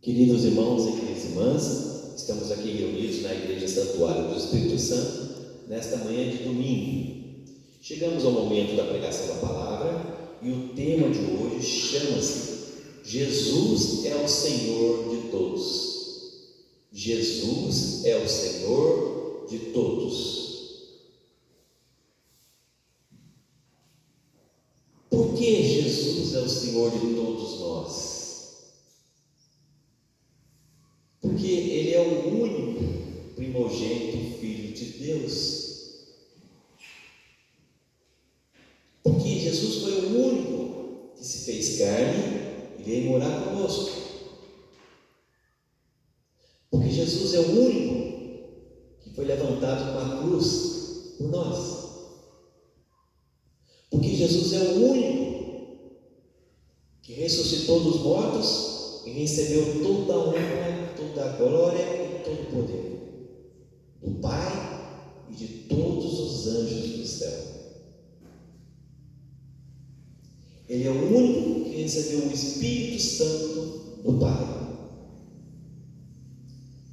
Queridos irmãos e queridas irmãs, estamos aqui reunidos na Igreja Santuário do Espírito Santo, nesta manhã de domingo. Chegamos ao momento da pregação da palavra e o tema de hoje chama-se Jesus é o Senhor de todos. Jesus é o Senhor de todos. Por que Jesus é o Senhor de todos nós? Porque Ele é o único primogênito Filho de Deus. Porque Jesus foi o único que se fez carne e veio morar conosco. Porque Jesus é o único que foi levantado com a cruz por nós. Porque Jesus é o único que ressuscitou dos mortos e recebeu toda a honra, toda a glória e todo o poder do Pai e de todos os anjos do céu. Ele é o único que recebeu o Espírito Santo do Pai.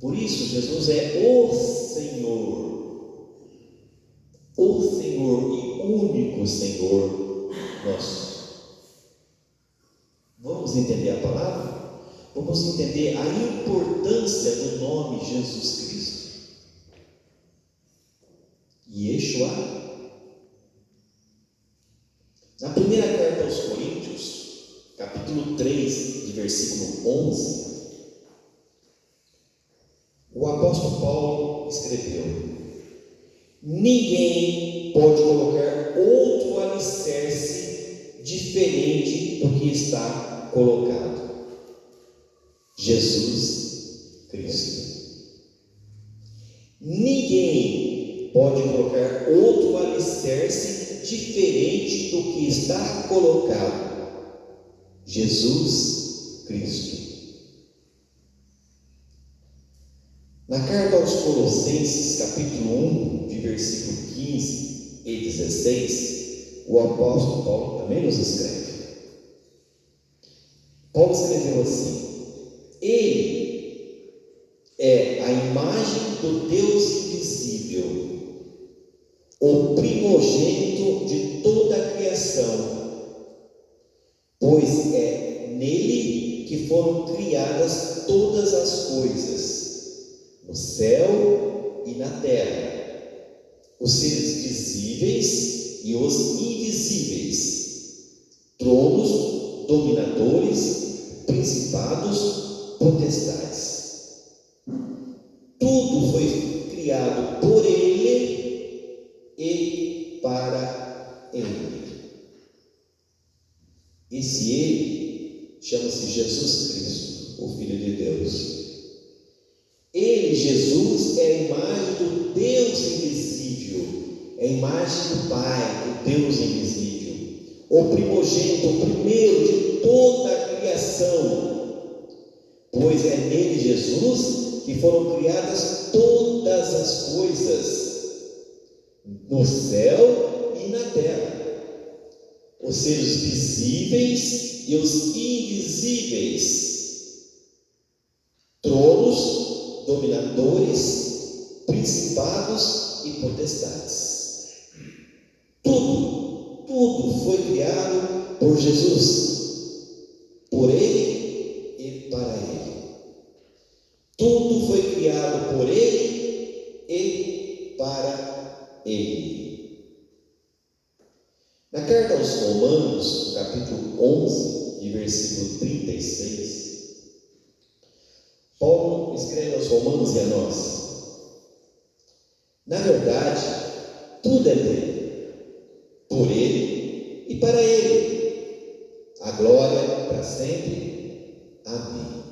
Por isso, Jesus é o Senhor e único Senhor nosso. Vamos entender a palavra? Vamos entender a importância do nome Jesus Cristo. Yeshua. Na primeira carta aos Coríntios, capítulo 3, de versículo 11, o apóstolo Paulo escreveu: ninguém pode colocar outro alicerce diferente do que está colocado. Jesus Cristo. Ninguém pode colocar outro alicerce diferente do que está colocado. Jesus Cristo. Na carta aos Colossenses, capítulo 1, de versículo 15 e 16, o apóstolo Paulo também nos escreve. Paulo escreveu assim: Ele é a imagem do Deus invisível, o primogênito de toda a criação, pois é nele que foram criadas todas as coisas, no céu e na terra, os seres visíveis e os invisíveis, tronos, dominadores, principados, potestades. Tudo foi criado por Ele e para Ele. Esse Ele chama-se Jesus Cristo, o Filho de Deus. Ele, Jesus, é a imagem do Deus invisível, é a imagem do Pai, do Deus invisível, o primogênito, o primeiro de toda a criação. Pois é nele, Jesus, que foram criadas todas as coisas, no céu e na terra, os seres visíveis e os invisíveis, tronos, dominadores, principados e potestades. Tudo foi criado por Jesus, por Ele e para Ele. Tudo foi criado por Ele e para Ele. Na carta aos Romanos, no capítulo 11, de versículo 36, Paulo escreve aos Romanos e a nós: na verdade, tudo é dele, por Ele e para Ele. A glória para sempre. Amém.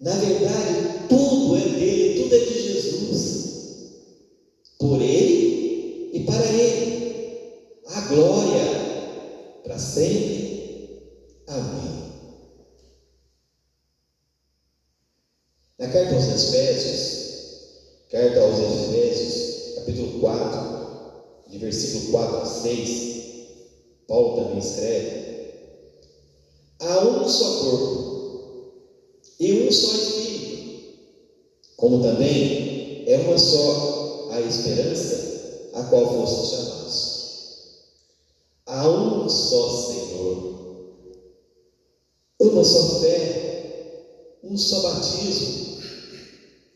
Na verdade, tudo é dele, tudo é de Jesus, por Ele e para Ele. A glória para sempre. Amém. Na carta aos Efésios, capítulo 4, de versículo 4 a 6, Paulo também escreve: há um só corpo um só Espírito, como também é uma só a esperança a qual fostes chamados. Há um só Senhor, uma só fé, um só batismo,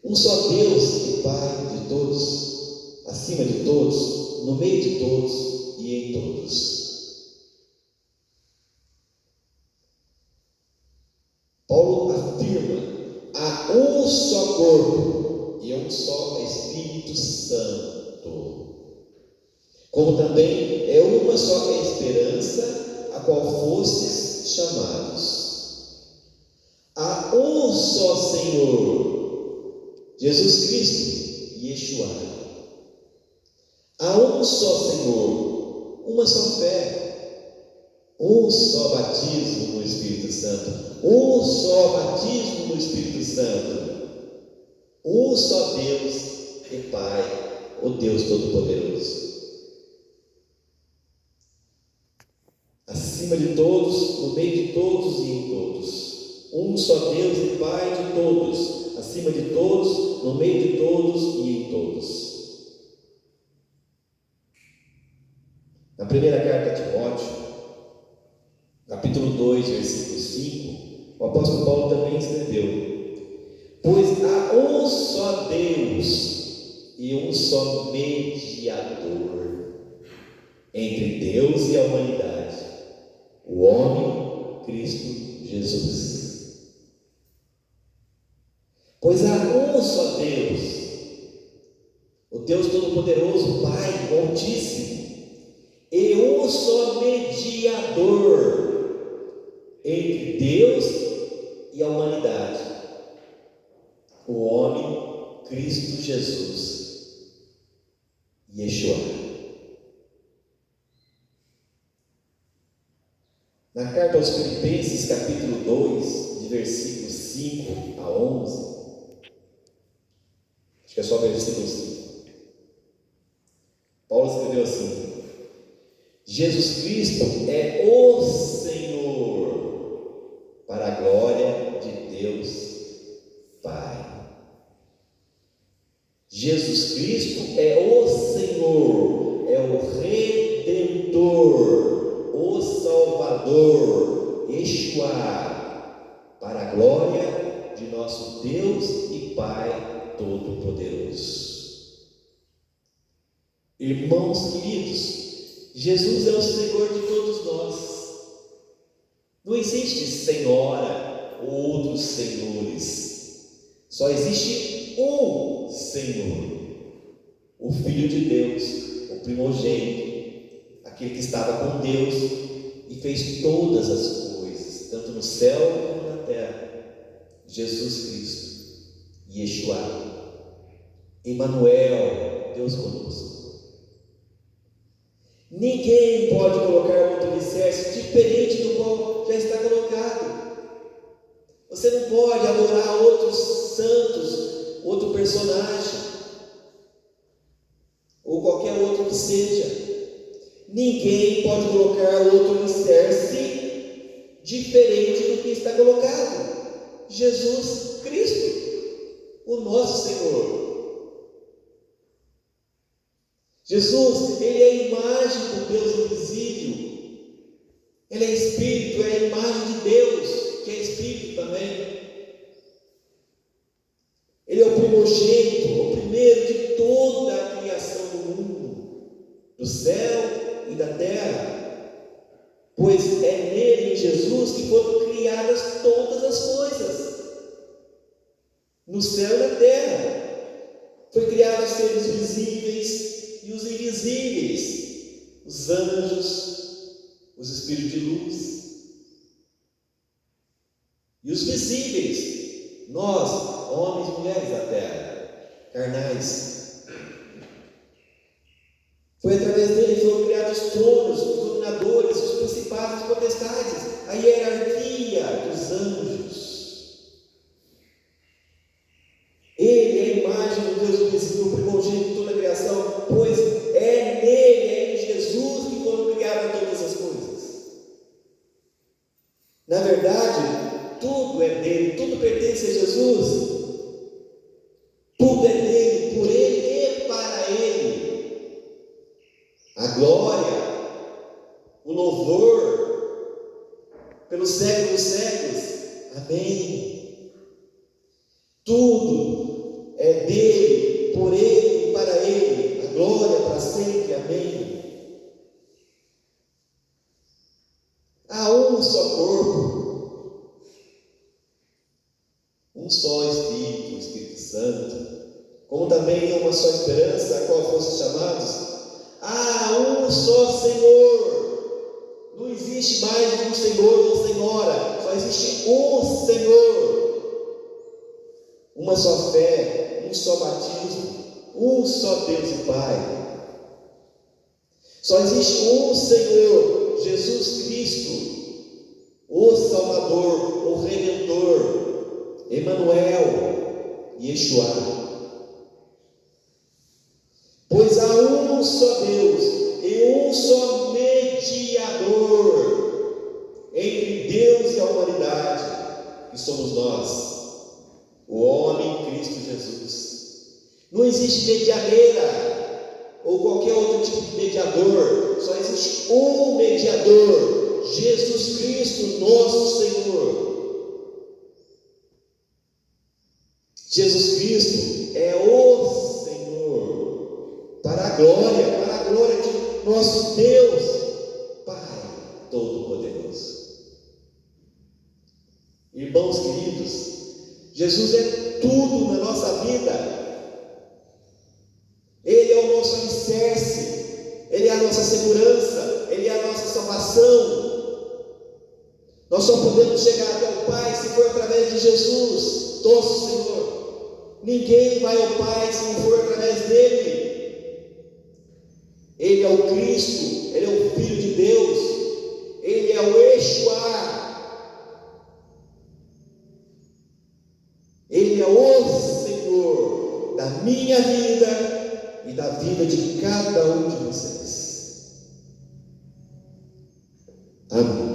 um só Deus e Pai de todos, acima de todos, no meio de todos e em todos. Paulo afirma: há um só corpo e um só Espírito Santo, como também é uma só esperança a qual fostes chamados. Há um só Senhor, Jesus Cristo, Yeshua. Há um só Senhor, uma só fé, um só batismo no Espírito Santo, um só batismo no Espírito Santo, um só Deus e Pai, o Deus Todo-Poderoso. Acima de todos, no meio de todos e em todos. Um só Deus e Pai de todos, acima de todos, no meio de todos e em todos. Na primeira carta a Timóteo, capítulo 2, versículo 5, o apóstolo Paulo também escreveu: pois há um só Deus e um só mediador entre Deus e a humanidade, o homem Cristo Jesus. Pois há um só Deus, o Deus Todo-Poderoso, Pai, o Altíssimo, e um só mediador entre Deus e a humanidade, o homem Cristo Jesus, Yeshua. Na carta aos Filipenses, capítulo 2, de versículos 5 a 11, acho que é só versículo 5, Paulo escreveu assim: Jesus Cristo é o Senhor, para a glória de Deus Pai. Jesus Cristo é o Senhor, é o Redentor, o Salvador, Yeshua, para a glória de nosso Deus e Pai Todo-Poderoso. Irmãos queridos, Jesus é o Senhor de todos nós. Não existe senhora ou outros senhores. Só existe um Senhor, o Filho de Deus, o primogênito, aquele que estava com Deus e fez todas as coisas, tanto no céu como na terra. Jesus Cristo, Yeshua, Emmanuel, Deus conosco. Ninguém pode colocar outro alicerce diferente do qual já está colocado. Você não pode adorar outros santos, outro personagem, ou qualquer outro que seja. Ninguém pode colocar outro alicerce diferente do que está colocado. Jesus Cristo, o nosso Senhor. Jesus, Ele é a imagem do Deus invisível. Ele é Espírito, é a imagem de Deus, que é Espírito também. Ele é o primogênito, o primeiro de toda a criação do mundo, do céu e da terra. Pois é nele, em Jesus, que foram criadas todas as coisas, no céu e na terra. Foi criados os seres visíveis e os invisíveis, os anjos, os espíritos de luz, e os visíveis, nós, homens e mulheres da terra, carnais. Foi através dele que foram criados os tronos, os dominadores, os principados, os potestades, a hierarquia dos anjos. Ele é a imagem do Deus invisível, o primogênito de toda a criação, pois é nele, é em Jesus que foram criadas todas as coisas. Na verdade, tudo é dele, tudo pertence a Jesus. Tudo é dele, por ele e para ele. A glória, o louvor, pelos séculos dos séculos. Amém. Tudo é dele, por ele e para ele. A glória para sempre. Amém. Há um só corpo, um só Espírito, o Espírito Santo, como também uma só esperança, a qual fossem chamados. Há um só Senhor. Não existe mais de um Senhor ou Senhora, só existe um Senhor. Uma só fé, um só batismo, um só Deus e Pai. Só existe um Senhor, Jesus Cristo, o Salvador, o Redentor, Emanuel, Yeshua. Pois há um só Deus e um só mediador entre Deus e a humanidade, que somos nós, o homem Cristo Jesus. Não existe medianeira ou qualquer outro tipo de mediador, só existe um mediador, Jesus Cristo, nosso Senhor. Jesus Cristo é o para a glória de nosso Deus, Pai Todo-Poderoso. Irmãos queridos, Jesus é tudo na nossa vida. Ele é o nosso alicerce, Ele é a nossa segurança, Ele é a nossa salvação. Nós só podemos chegar até o Pai se for através de Jesus, nosso Senhor. Ninguém vai ao Pai se não for através dele. Ele é o Cristo, Ele é o Filho de Deus, Ele é o Yeshua, Ele é o Senhor da minha vida e da vida de cada um de vocês. Amém.